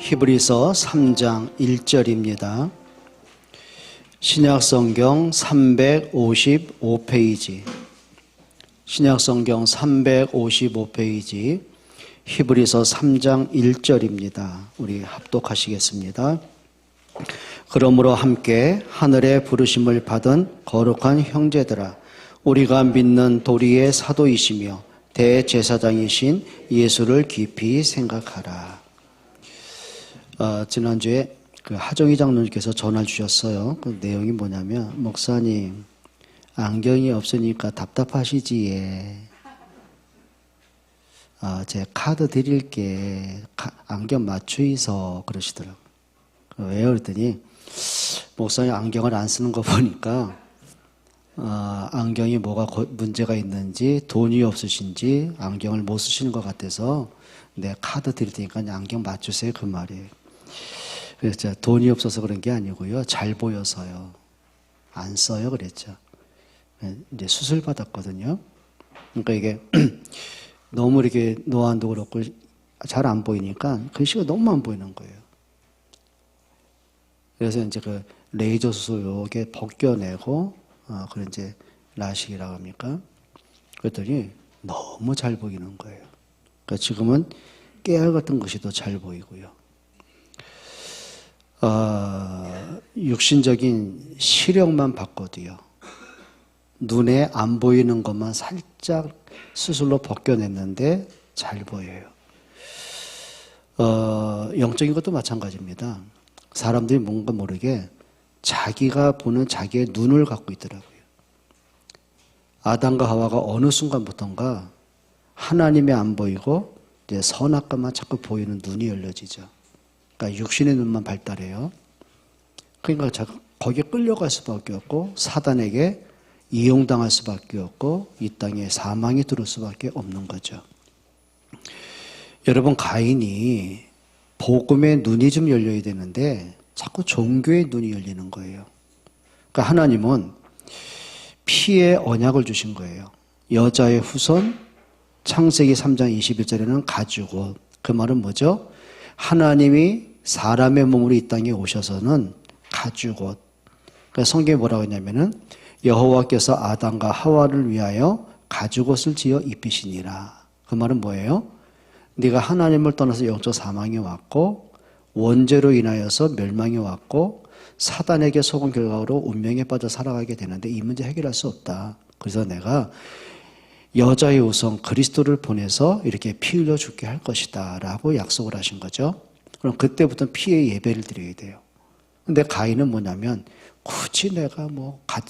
히브리서 3장 1절입니다. 신약성경 355페이지, 신약성경 355페이지, 히브리서 3장 1절입니다. 우리 합독하시겠습니다. 그러므로 함께 하늘의 부르심을 받은 거룩한 형제들아, 우리가 믿는 도리의 사도이시며 대제사장이신 예수를 깊이 생각하라. 지난주에 그 하정희 장로님께서 전화를 주셨어요. 그 내용이 뭐냐면, 목사님 안경이 없으니까 답답하시지. 예. 제 카드 드릴게. 안경 맞추이소. 그러시더라고요. 왜요? 그랬더니 목사님 안경을 안 쓰는 거 보니까 안경이 뭐가 문제가 있는지, 돈이 없으신지 안경을 못 쓰시는 것 같아서 내 카드 드릴 테니까 안경 맞추세요. 그 말이에요. 그래서 제가 돈이 없어서 그런 게 아니고요. 잘 보여서요. 안 써요. 그랬죠. 이제 수술 받았거든요. 그러니까 이게 너무 이렇게 노안도 그렇고 잘 안 보이니까 글씨가 너무 안 보이는 거예요. 그래서 이제 그 레이저 수술 요게 벗겨내고, 그런 이제 라식이라고 합니까? 그랬더니 너무 잘 보이는 거예요. 그러니까 지금은 깨알 같은 것이 더 잘 보이고요. 육신적인 시력만 바꿔도요, 눈에 안 보이는 것만 살짝 수술로 벗겨냈는데 잘 보여요. 영적인 것도 마찬가지입니다. 사람들이 뭔가 모르게 자기가 보는 자기의 눈을 갖고 있더라고요. 아담과 하와가 어느 순간부터인가 하나님이 안 보이고 이제 선악과만 자꾸 보이는 눈이 열려지죠. 그러니까 육신의 눈만 발달해요. 그러니까 거기에 끌려갈 수밖에 없고 사단에게 이용당할 수밖에 없고 이 땅에 사망이 들어올 수밖에 없는 거죠. 여러분, 가인이 복음의 눈이 좀 열려야 되는데 자꾸 종교의 눈이 열리는 거예요. 그러니까 하나님은 피의 언약을 주신 거예요. 여자의 후손, 창세기 3장 21절에는 가죽옷. 그 말은 뭐죠? 하나님이 사람의 몸으로 이 땅에 오셔서는 가죽옷. 그러니까 성경에 뭐라고 했냐면은 여호와께서 아담과 하와를 위하여 가죽옷을 지어 입히시니라. 그 말은 뭐예요? 네가 하나님을 떠나서 영적 사망이 왔고 원죄로 인하여서 멸망이 왔고 사단에게 속은 결과로 운명에 빠져 살아가게 되는데 이 문제 해결할 수 없다. 그래서 내가 여자의 우선 그리스도를 보내서 이렇게 피 흘려 죽게 할 것이다 라고 약속을 하신 거죠. 그럼 그때부터 피의 예배를 드려야 돼요. 근데 가인은 뭐냐면 굳이 내가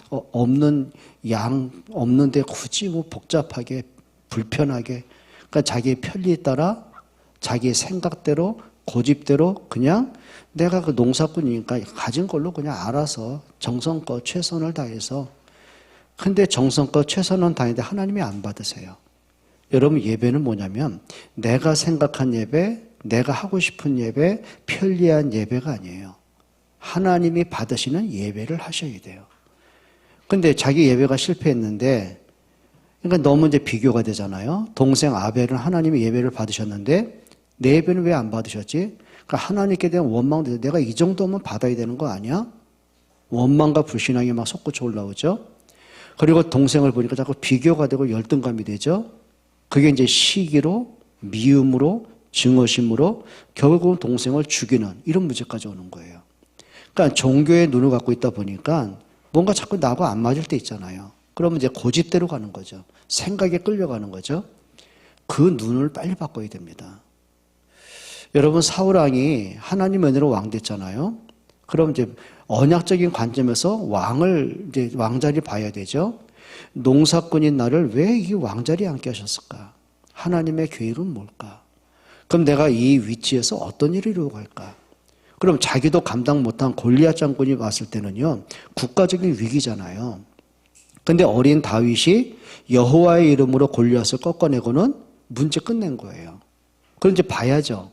없는 양 없는데 굳이 복잡하게 불편하게, 그러니까 자기의 편리에 따라 자기의 생각대로 고집대로 그냥 내가 그 농사꾼이니까 가진 걸로 그냥 알아서 정성껏 최선을 다해서. 근데 정성껏 최선을 다했는데 하나님이 안 받으세요. 여러분, 예배는 뭐냐면 내가 생각한 예배, 내가 하고 싶은 예배, 편리한 예배가 아니에요. 하나님이 받으시는 예배를 하셔야 돼요. 근데 자기 예배가 실패했는데, 그러니까 너무 이제 비교가 되잖아요. 동생 아벨은 하나님의 예배를 받으셨는데 내 예배는 왜 안 받으셨지? 그러니까 하나님께 대한 원망도, 내가 이 정도면 받아야 되는 거 아니야? 원망과 불신앙이 막 솟구쳐 올라오죠. 그리고 동생을 보니까 자꾸 비교가 되고 열등감이 되죠. 그게 이제 시기로, 미움으로, 증오심으로 결국은 동생을 죽이는 이런 문제까지 오는 거예요. 그러니까 종교의 눈을 갖고 있다 보니까 뭔가 자꾸 나하고 안 맞을 때 있잖아요. 그러면 이제 고집대로 가는 거죠. 생각에 끌려가는 거죠. 그 눈을 빨리 바꿔야 됩니다. 여러분, 사울왕이 하나님 은혜로 왕 됐잖아요. 그럼 이제 언약적인 관점에서 이제 왕자리 봐야 되죠. 농사꾼인 나를 왜 이 왕자리에 앉게 하셨을까? 하나님의 계획은 뭘까? 그럼 내가 이 위치에서 어떤 일을 이루고 갈까? 그럼 자기도 감당 못한 골리앗 장군이 왔을 때는요, 국가적인 위기잖아요. 근데 어린 다윗이 여호와의 이름으로 골리앗을 꺾어내고는 문제 끝낸 거예요. 그럼 이제 봐야죠.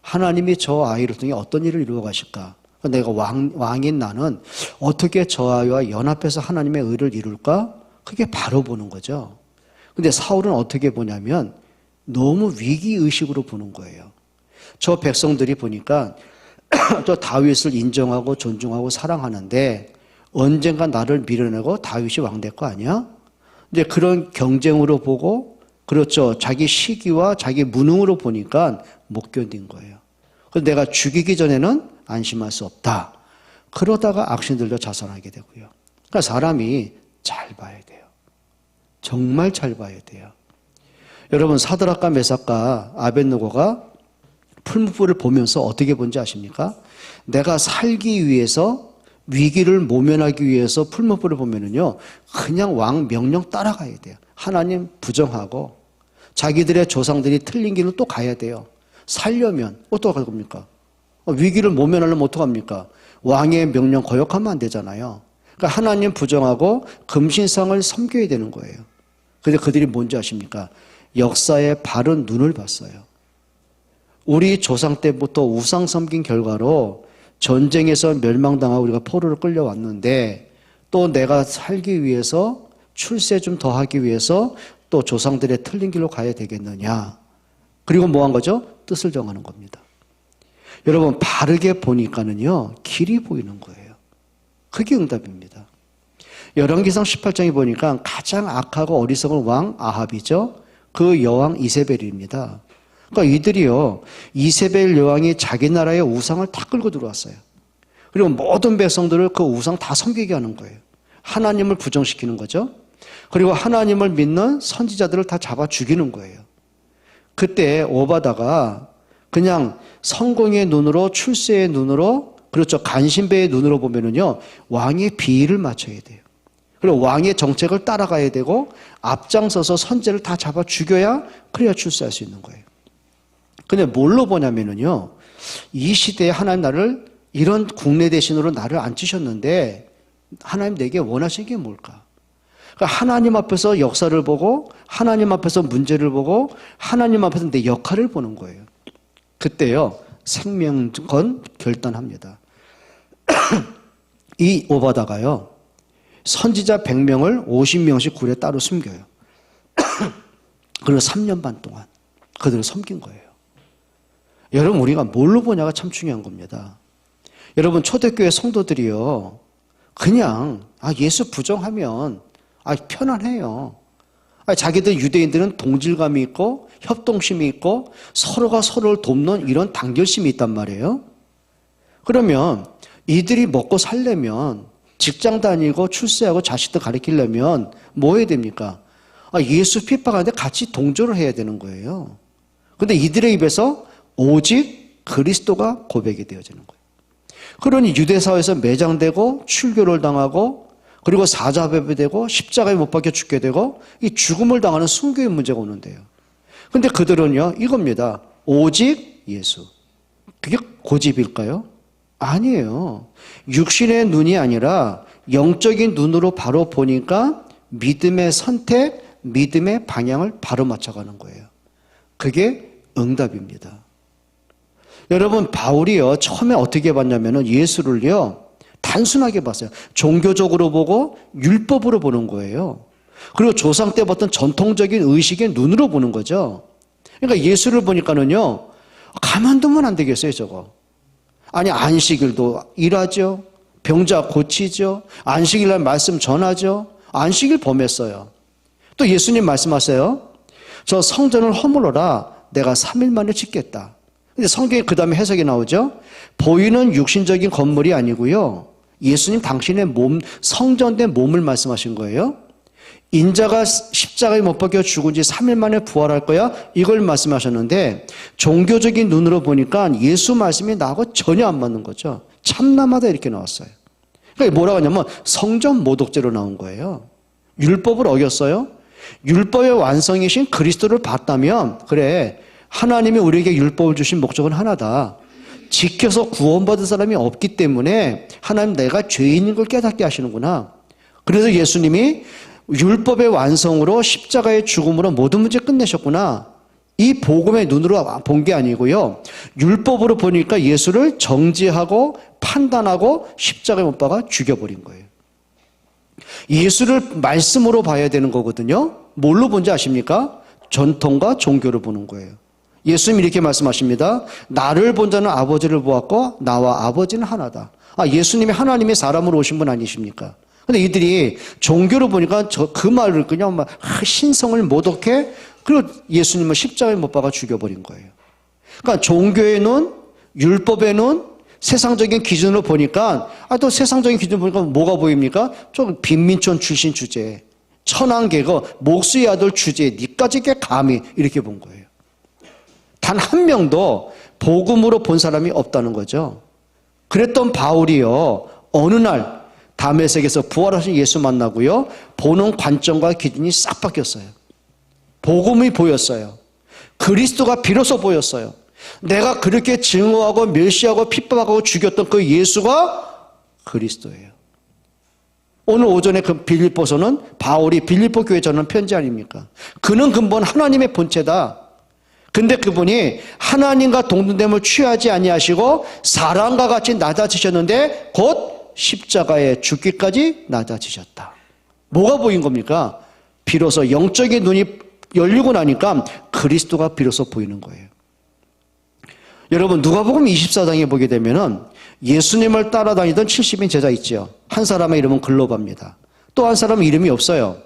하나님이 저 아이를 통해 어떤 일을 이루어 가실까? 내가 왕인 나는 어떻게 저 아이와 연합해서 하나님의 의를 이룰까? 그게 바로 보는 거죠. 근데 사울은 어떻게 보냐면 너무 위기의식으로 보는 거예요. 저 백성들이 보니까 저 다윗을 인정하고 존중하고 사랑하는데 언젠가 나를 밀어내고 다윗이 왕 될 거 아니야? 이제 그런 경쟁으로 보고, 그렇죠, 자기 시기와 자기 무능으로 보니까 못 견딘 거예요. 그래서 내가 죽이기 전에는 안심할 수 없다. 그러다가 악신들도 자살하게 되고요. 그러니까 사람이 잘 봐야 돼요. 정말 잘 봐야 돼요. 여러분, 사드락과 메삭과 아벳느고가 풀무불을 보면서 어떻게 본지 아십니까? 내가 살기 위해서, 위기를 모면하기 위해서 풀무불을 보면은요, 그냥 왕 명령 따라가야 돼요. 하나님 부정하고 자기들의 조상들이 틀린 길로 또 가야 돼요. 살려면 어떡할 겁니까? 위기를 모면하려면 어떡합니까? 왕의 명령 거역하면 안 되잖아요. 그러니까 하나님 부정하고 금신상을 섬겨야 되는 거예요. 근데 그들이 뭔지 아십니까? 역사의 바른 눈을 봤어요. 우리 조상 때부터 우상 섬긴 결과로 전쟁에서 멸망당하고 우리가 포로로 끌려왔는데, 또 내가 살기 위해서 출세 좀 더 하기 위해서 또 조상들의 틀린 길로 가야 되겠느냐. 그리고 뭐 한 거죠? 뜻을 정하는 겁니다. 여러분, 바르게 보니까는요, 길이 보이는 거예요. 그게 응답입니다. 열왕기상 18장에 보니까 가장 악하고 어리석은 왕 아합이죠. 그 여왕 이세벨입니다. 그러니까 이들이요, 이세벨 여왕이 자기 나라의 우상을 다 끌고 들어왔어요. 그리고 모든 백성들을 그 우상 다 섬기게 하는 거예요. 하나님을 부정시키는 거죠. 그리고 하나님을 믿는 선지자들을 다 잡아 죽이는 거예요. 그때 오바다가 그냥 성공의 눈으로, 출세의 눈으로, 그렇죠, 간신배의 눈으로 보면은요, 왕의 비위를 맞춰야 돼요. 그리고 왕의 정책을 따라가야 되고 앞장서서 선제를 다 잡아 죽여야, 그래야 출세할 수 있는 거예요. 근데 뭘로 보냐면은요, 이 시대에 하나님 나를 이런 국내 대신으로 나를 앉히셨는데 하나님 내게 원하신 게 뭘까? 그러니까 하나님 앞에서 역사를 보고, 하나님 앞에서 문제를 보고, 하나님 앞에서 내 역할을 보는 거예요. 그때요, 생명건 결단합니다. 이 오바다가요, 선지자 100명을 50명씩 굴에 따로 숨겨요. 그리고 3년 반 동안 그들을 섬긴 거예요. 여러분, 우리가 뭘로 보냐가 참 중요한 겁니다. 여러분, 초대교회 성도들이요, 그냥 예수 부정하면 편안해요. 자기들 유대인들은 동질감이 있고 협동심이 있고 서로가 서로를 돕는 이런 단결심이 있단 말이에요. 그러면 이들이 먹고 살려면, 직장 다니고 출세하고 자식들 가르치려면 뭐 해야 됩니까? 예수 핍박하는데 같이 동조를 해야 되는 거예요. 근데 이들의 입에서 오직 그리스도가 고백이 되어지는 거예요. 그러니 유대사회에서 매장되고 출교를 당하고, 그리고 사자배배되고 십자가에 못 박혀 죽게 되고, 이 죽음을 당하는 순교의 문제가 오는데요. 근데 그들은요, 이겁니다. 오직 예수. 그게 고집일까요? 아니에요. 육신의 눈이 아니라 영적인 눈으로 바로 보니까 믿음의 선택, 믿음의 방향을 바로 맞춰가는 거예요. 그게 응답입니다. 여러분, 바울이요, 처음에 어떻게 봤냐면은 예수를요, 단순하게 봤어요. 종교적으로 보고 율법으로 보는 거예요. 그리고 조상 때 봤던 전통적인 의식의 눈으로 보는 거죠. 그러니까 예수를 보니까는요, 가만두면 안 되겠어요, 저거. 아니, 안식일도 일하죠. 병자 고치죠. 안식일날 말씀 전하죠. 안식일 범했어요. 또 예수님 말씀하세요. 저 성전을 허물어라. 내가 3일 만에 짓겠다. 근데 성경에 그 다음에 해석이 나오죠. 보이는 육신적인 건물이 아니고요, 예수님 당신의 몸, 성전된 몸을 말씀하신 거예요. 인자가 십자가에 못 박혀 죽은 지 3일 만에 부활할 거야, 이걸 말씀하셨는데, 종교적인 눈으로 보니까 예수 말씀이 나하고 전혀 안 맞는 거죠. 참남하다 이렇게 나왔어요. 그러니까 뭐라고 하냐면 성전 모독죄로 나온 거예요. 율법을 어겼어요. 율법의 완성이신 그리스도를 봤다면, 그래, 하나님이 우리에게 율법을 주신 목적은 하나다. 지켜서 구원받은 사람이 없기 때문에 하나님 내가 죄인인 걸 깨닫게 하시는구나. 그래서 예수님이 율법의 완성으로 십자가의 죽음으로 모든 문제 끝내셨구나. 이 복음의 눈으로 본 게 아니고요, 율법으로 보니까 예수를 정죄하고 판단하고 십자가에 못 박아 죽여버린 거예요. 예수를 말씀으로 봐야 되는 거거든요. 뭘로 본지 아십니까? 전통과 종교로 보는 거예요. 예수님이 이렇게 말씀하십니다. 나를 본 자는 아버지를 보았고 나와 아버지는 하나다. 예수님이 하나님의 사람으로 오신 분 아니십니까? 근데 이들이 종교를 보니까 그 말을 그냥 막 신성을 모독해, 그리고 예수님을 십자가에 못 박아 죽여버린 거예요. 그러니까 종교의 눈, 율법의 눈, 세상적인 기준으로 보니까, 또 세상적인 기준으로 보니까 뭐가 보입니까? 좀 빈민촌 출신 주제에, 천황계거, 목수의 아들 주제에, 니까지 게 감히 이렇게 본 거예요. 단 한 명도 복음으로 본 사람이 없다는 거죠. 그랬던 바울이요, 어느 날 다메섹에서 부활하신 예수 만나고요, 보는 관점과 기준이 싹 바뀌었어요. 복음이 보였어요. 그리스도가 비로소 보였어요. 내가 그렇게 증오하고 멸시하고 핍박하고 죽였던 그 예수가 그리스도예요. 오늘 오전에 그 빌립보서는 바울이 빌립보 교회 전한 편지 아닙니까? 그는 근본 하나님의 본체다. 근데 그분이 하나님과 동등됨을 취하지 아니하시고 사람과 같이 낮아지셨는데 곧 십자가에 죽기까지 낮아지셨다. 뭐가 보인 겁니까? 비로소 영적인 눈이 열리고 나니까 그리스도가 비로소 보이는 거예요. 여러분, 누가복음 24장에 보게 되면은 예수님을 따라다니던 70인 제자 있죠. 한 사람의 이름은 글로바입니다. 또 한 사람은 이름이 없어요.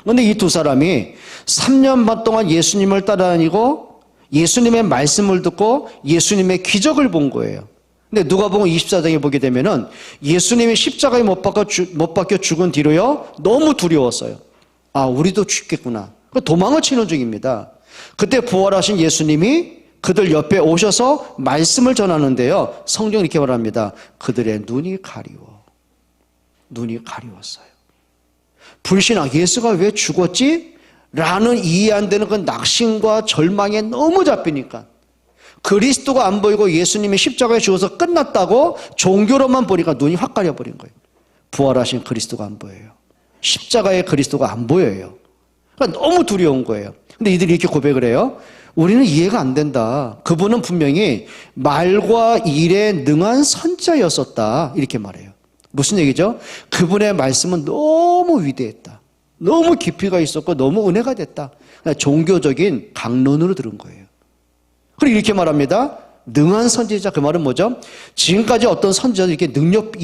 그런데 이 두 사람이 3년 반 동안 예수님을 따라다니고 예수님의 말씀을 듣고 예수님의 기적을 본 거예요. 근데 누가복음 24장에 보게 되면은 예수님이 십자가에 못 박혀 죽은 뒤로요, 너무 두려웠어요. 우리도 죽겠구나. 도망을 치는 중입니다. 그때 부활하신 예수님이 그들 옆에 오셔서 말씀을 전하는데요, 성경이 이렇게 말합니다. 그들의 눈이 가리웠어요. 불신앙, 예수가 왜 죽었지? 라는 이해 안 되는 그 낙심과 절망에 너무 잡히니까, 그리스도가 안 보이고 예수님이 십자가에 죽어서 끝났다고 종교로만 보니까 눈이 확 가려버린 거예요. 부활하신 그리스도가 안 보여요. 십자가의 그리스도가 안 보여요. 그러니까 너무 두려운 거예요. 근데 이들이 이렇게 고백을 해요. 우리는 이해가 안 된다. 그분은 분명히 말과 일에 능한 선지자였었다. 이렇게 말해요. 무슨 얘기죠? 그분의 말씀은 너무 위대했다. 너무 깊이가 있었고 너무 은혜가 됐다. 종교적인 강론으로 들은 거예요. 그리고 이렇게 말합니다. 능한 선지자, 그 말은 뭐죠? 지금까지 어떤 선지자도 이렇게 능력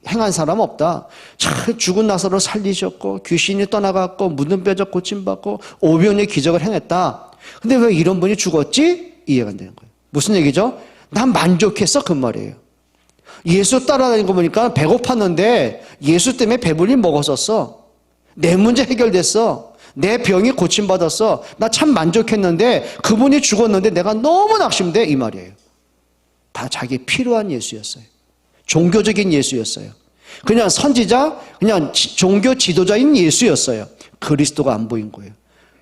행한 사람 없다. 잘 죽은 나사로 살리셨고 귀신이 떠나갔고 묻은 뼈적 고침받고 오병이의 기적을 행했다. 근데 왜 이런 분이 죽었지? 이해가 안 되는 거예요. 무슨 얘기죠? 난 만족했어, 그 말이에요. 예수 따라다니는 거 보니까 배고팠는데 예수 때문에 배불리 먹었었어. 내 문제 해결됐어. 내 병이 고침받았어. 나 참 만족했는데 그분이 죽었는데 내가 너무 낙심돼, 이 말이에요. 다 자기 필요한 예수였어요. 종교적인 예수였어요. 그냥 선지자, 그냥 종교 지도자인 예수였어요. 그리스도가 안 보인 거예요.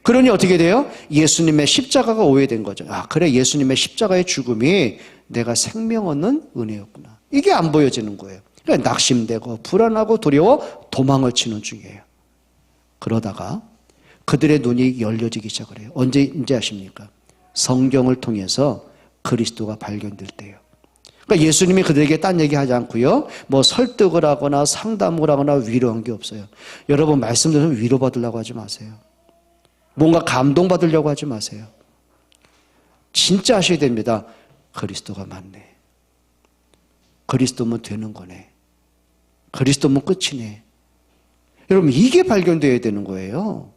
그러니 어떻게 돼요? 예수님의 십자가가 오해된 거죠. 그래, 예수님의 십자가의 죽음이 내가 생명 얻는 은혜였구나. 이게 안 보여지는 거예요. 그러니까 낙심되고 불안하고 두려워 도망을 치는 중이에요. 그러다가 그들의 눈이 열려지기 시작을 해요. 언제 아십니까? 성경을 통해서 그리스도가 발견될 때예요. 그러니까 예수님이 그들에게 딴 얘기하지 않고요, 뭐 설득을 하거나 상담을 하거나 위로한 게 없어요. 여러분, 말씀 들으면 위로받으려고 하지 마세요. 뭔가 감동받으려고 하지 마세요. 진짜 하셔야 됩니다. 그리스도가 맞네. 그리스도면 되는 거네. 그리스도면 끝이네. 여러분, 이게 발견되어야 되는 거예요.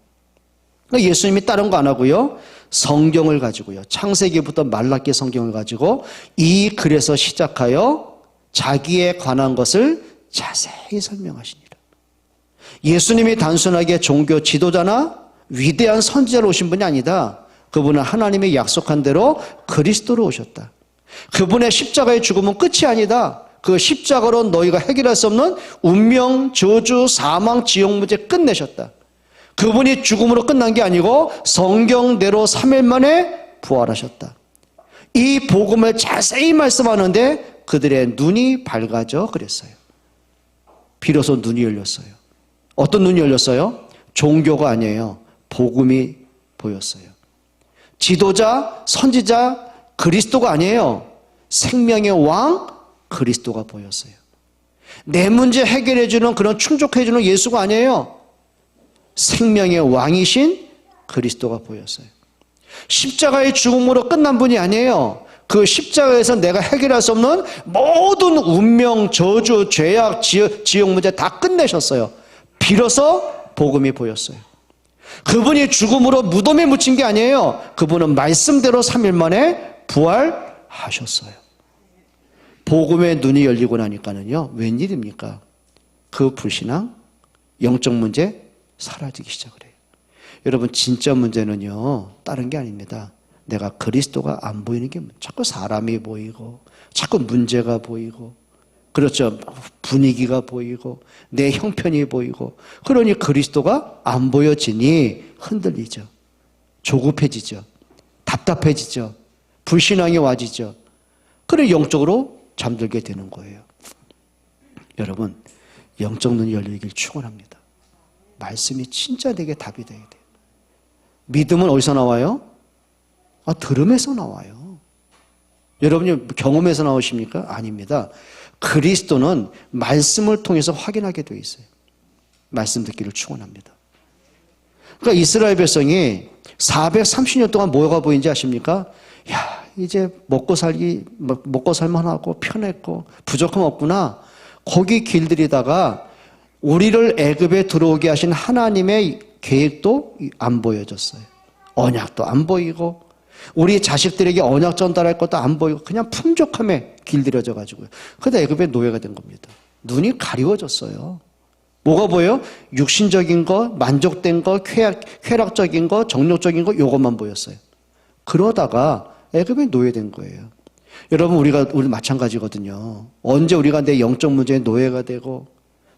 그러니까 예수님이 다른 거 안 하고요, 성경을 가지고요, 창세기부터 말라기 성경을 가지고 이 글에서 시작하여 자기에 관한 것을 자세히 설명하시니라. 예수님이 단순하게 종교 지도자나 위대한 선지자로 오신 분이 아니다. 그분은 하나님이 약속한 대로 그리스도로 오셨다. 그분의 십자가의 죽음은 끝이 아니다. 그 십자가로 너희가 해결할 수 없는 운명, 저주, 사망, 지옥 문제 끝내셨다. 그분이 죽음으로 끝난 게 아니고 성경대로 3일 만에 부활하셨다. 이 복음을 자세히 말씀하는데 그들의 눈이 밝아져 그랬어요. 비로소 눈이 열렸어요. 어떤 눈이 열렸어요? 종교가 아니에요. 복음이 보였어요. 지도자, 선지자, 그리스도가 아니에요. 생명의 왕, 그리스도가 보였어요. 내 문제 해결해주는, 그런 충족해주는 예수가 아니에요. 생명의 왕이신 그리스도가 보였어요. 십자가의 죽음으로 끝난 분이 아니에요. 그 십자가에서 내가 해결할 수 없는 모든 운명, 저주, 죄악, 지옥 문제 다 끝내셨어요. 비로소 복음이 보였어요. 그분이 죽음으로 무덤에 묻힌 게 아니에요. 그분은 말씀대로 3일 만에 부활하셨어요. 복음의 눈이 열리고 나니까는요, 웬일입니까? 그 불신앙, 영적 문제 사라지기 시작을 해요. 여러분, 진짜 문제는요, 다른 게 아닙니다. 내가 그리스도가 안 보이는 게 자꾸 사람이 보이고, 자꾸 문제가 보이고, 그렇죠. 분위기가 보이고, 내 형편이 보이고, 그러니 그리스도가 안 보여지니 흔들리죠. 조급해지죠. 답답해지죠. 불신앙이 와지죠. 그래 영적으로 잠들게 되는 거예요. 여러분, 영적 눈이 열리길 축원합니다. 말씀이 진짜 내게 답이 돼야 돼요. 믿음은 어디서 나와요? 들음에서 나와요. 여러분이 경험에서 나오십니까? 아닙니다. 그리스도는 말씀을 통해서 확인하게 되어 있어요. 말씀 듣기를 축원합니다. 그러니까 이스라엘 백성이 430년 동안 뭐가 보인지 아십니까? 야, 이제 먹고 살만하고 편했고 부족함 없구나. 거기 길들이다가 우리를 애굽에 들어오게 하신 하나님의 계획도 안 보여졌어요. 언약도 안 보이고 우리 자식들에게 언약 전달할 것도 안 보이고 그냥 풍족함에 길들여져 가지고요. 그러다 애굽의 노예가 된 겁니다. 눈이 가리워졌어요. 뭐가 보여요? 육신적인 거, 만족된 거, 쾌락적인 거, 정욕적인 거, 요것만 보였어요. 그러다가 애굽의 노예된 거예요. 여러분, 우리 마찬가지거든요. 언제 우리가 내 영적 문제의 노예가 되고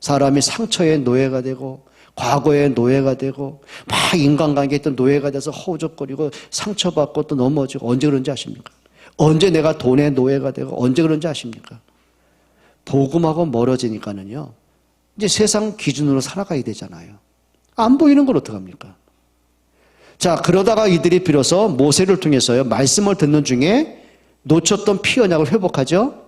사람이 상처의 노예가 되고 과거의 노예가 되고 막 인간관계에 있던 노예가 돼서 허우적거리고 상처받고 또 넘어지고 언제 그런지 아십니까? 언제 내가 돈의 노예가 되고 언제 그런지 아십니까? 복음하고 멀어지니까는요. 이제 세상 기준으로 살아가야 되잖아요. 안 보이는 걸 어떡합니까? 자, 그러다가 이들이 비로소 모세를 통해서요. 말씀을 듣는 중에 놓쳤던 피 언약을 회복하죠.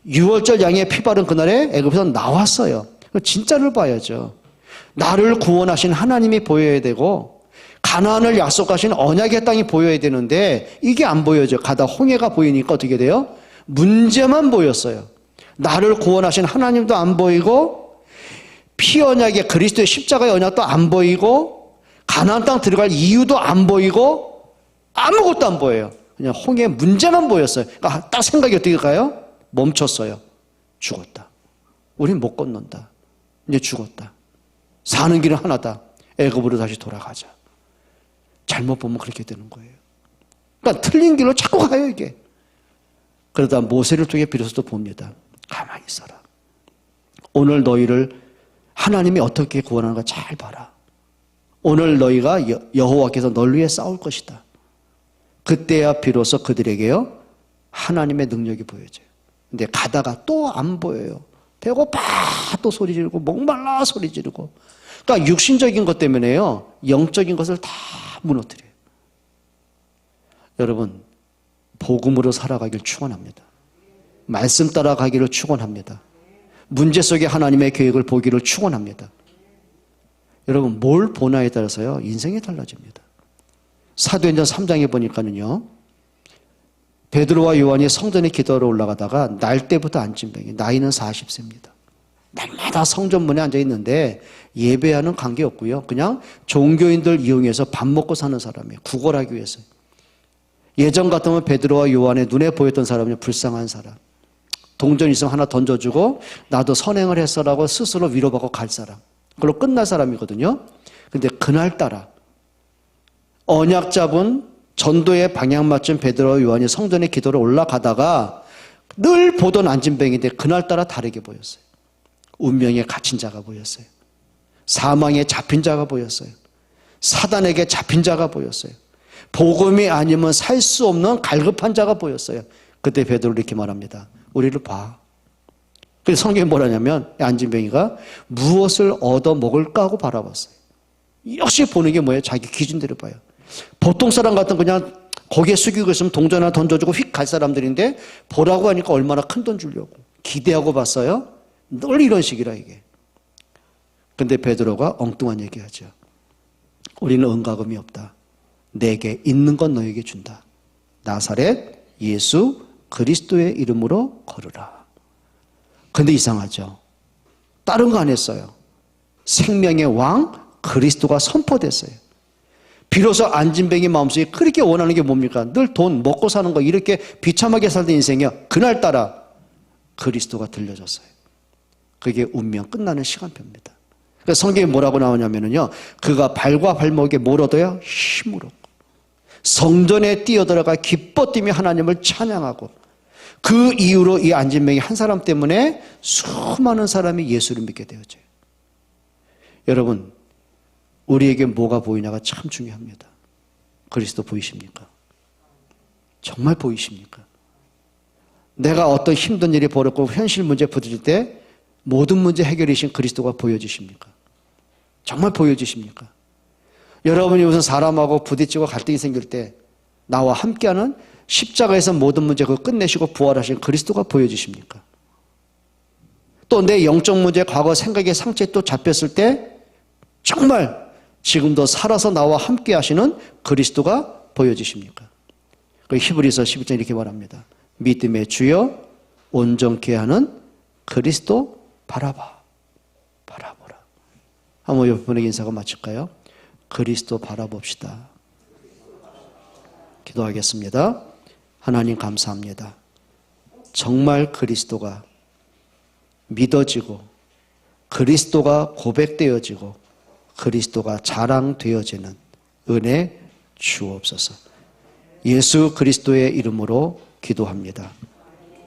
6월절 양의 피 바른 그날에 애굽에서 나왔어요. 진짜를 봐야죠. 나를 구원하신 하나님이 보여야 되고 가나안을 약속하신 언약의 땅이 보여야 되는데 이게 안 보여져. 가다 홍해가 보이니까 어떻게 돼요? 문제만 보였어요. 나를 구원하신 하나님도 안 보이고 피 언약의 그리스도의 십자가의 언약도 안 보이고 가나안 땅 들어갈 이유도 안 보이고 아무것도 안 보여요. 그냥 홍해 문제만 보였어요. 그러니까 딱 생각이 어떻게 가요? 멈췄어요. 죽었다. 우린 못 건넌다. 이제 죽었다. 사는 길은 하나다. 애굽으로 다시 돌아가자. 잘못 보면 그렇게 되는 거예요. 그러니까 틀린 길로 자꾸 가요, 이게. 그러다 모세를 통해 비로소 또 봅니다. 가만히 있어라. 오늘 너희를 하나님이 어떻게 구원하는가 잘 봐라. 오늘 너희가 여호와께서 너를 위해 싸울 것이다. 그때야 비로소 그들에게요 하나님의 능력이 보여져요. 근데 가다가 또 안 보여요. 배고파 또 소리 지르고 목말라 소리 지르고. 그러니까 육신적인 것 때문에요 영적인 것을 다 무너뜨려요. 여러분, 복음으로 살아가길 축원합니다. 말씀 따라가기를 축원합니다. 문제 속에 하나님의 계획을 보기를 축원합니다. 여러분, 뭘 보나에 따라서요 인생이 달라집니다. 사도행전 3장에 보니까는요 베드로와 요한이 성전에 기도하러 올라가다가 날 때부터 안진병이, 나이는 40세입니다. 날마다 성전문에 앉아 있는데 예배하는 관계 없고요. 그냥 종교인들 이용해서 밥 먹고 사는 사람이에요. 구걸하기 위해서. 예전 같으면 베드로와 요한의 눈에 보였던 사람이 불쌍한 사람. 동전 있으면 하나 던져주고 나도 선행을 했어라고 스스로 위로받고 갈 사람. 그걸로 끝날 사람이거든요. 근데 그날따라 언약 잡은 전도의 방향 맞춘 베드로와 요한이 성전에 기도를 올라가다가 늘 보던 안진뱅인데 그날따라 다르게 보였어요. 운명에 갇힌 자가 보였어요. 사망에 잡힌 자가 보였어요. 사단에게 잡힌 자가 보였어요. 복음이 아니면 살 수 없는 갈급한 자가 보였어요. 그때 베드로는 이렇게 말합니다. 우리를 봐. 그래서 성경이 뭐라냐면 안진뱅이가 무엇을 얻어 먹을까 하고 바라봤어요. 역시 보는 게 뭐예요? 자기 기준대로 봐요. 보통 사람 같은 그냥 고개 숙이고 있으면 동전 하나 던져주고 휙 갈 사람들인데 보라고 하니까 얼마나 큰 돈 주려고 기대하고 봤어요. 늘 이런 식이라 이게. 근데 베드로가 엉뚱한 얘기하죠. 우리는 은과금이 없다. 내게 있는 건 너에게 준다. 나사렛 예수 그리스도의 이름으로 걸으라. 근데 이상하죠. 다른 거 안 했어요. 생명의 왕 그리스도가 선포됐어요. 비로소 안진뱅이 마음속에 그렇게 원하는 게 뭡니까? 늘 돈 먹고 사는 거 이렇게 비참하게 살던 인생이요. 그날따라 그리스도가 들려졌어요. 그게 운명 끝나는 시간표입니다. 그래서 성경에 뭐라고 나오냐면요. 그가 발과 발목에 뭘 얻어요? 힘을 얻고 성전에 뛰어들어가 기뻐 뛰며 하나님을 찬양하고 그 이후로 이 안진뱅이 한 사람 때문에 수많은 사람이 예수를 믿게 되어져요. 여러분, 우리에게 뭐가 보이냐가 참 중요합니다. 그리스도 보이십니까? 정말 보이십니까? 내가 어떤 힘든 일이 벌었고 현실 문제 부딪힐 때 모든 문제 해결이신 그리스도가 보여지십니까? 정말 보여지십니까? 여러분이 무슨 사람하고 부딪히고 갈등이 생길 때 나와 함께하는 십자가에서 모든 문제 그거 끝내시고 부활하신 그리스도가 보여지십니까? 또 내 영적 문제, 과거 생각의 상처에 또 잡혔을 때 정말 지금도 살아서 나와 함께 하시는 그리스도가 보여지십니까? 그 히브리서 11장 이렇게 말합니다. 믿음의 주여 온전케 하는 그리스도 바라보라. 한번 옆분에게 인사가 마칠까요? 그리스도 바라봅시다. 기도하겠습니다. 하나님 감사합니다. 정말 그리스도가 믿어지고 그리스도가 고백되어지고 그리스도가 자랑되어지는 은혜 주옵소서. 예수 그리스도의 이름으로 기도합니다.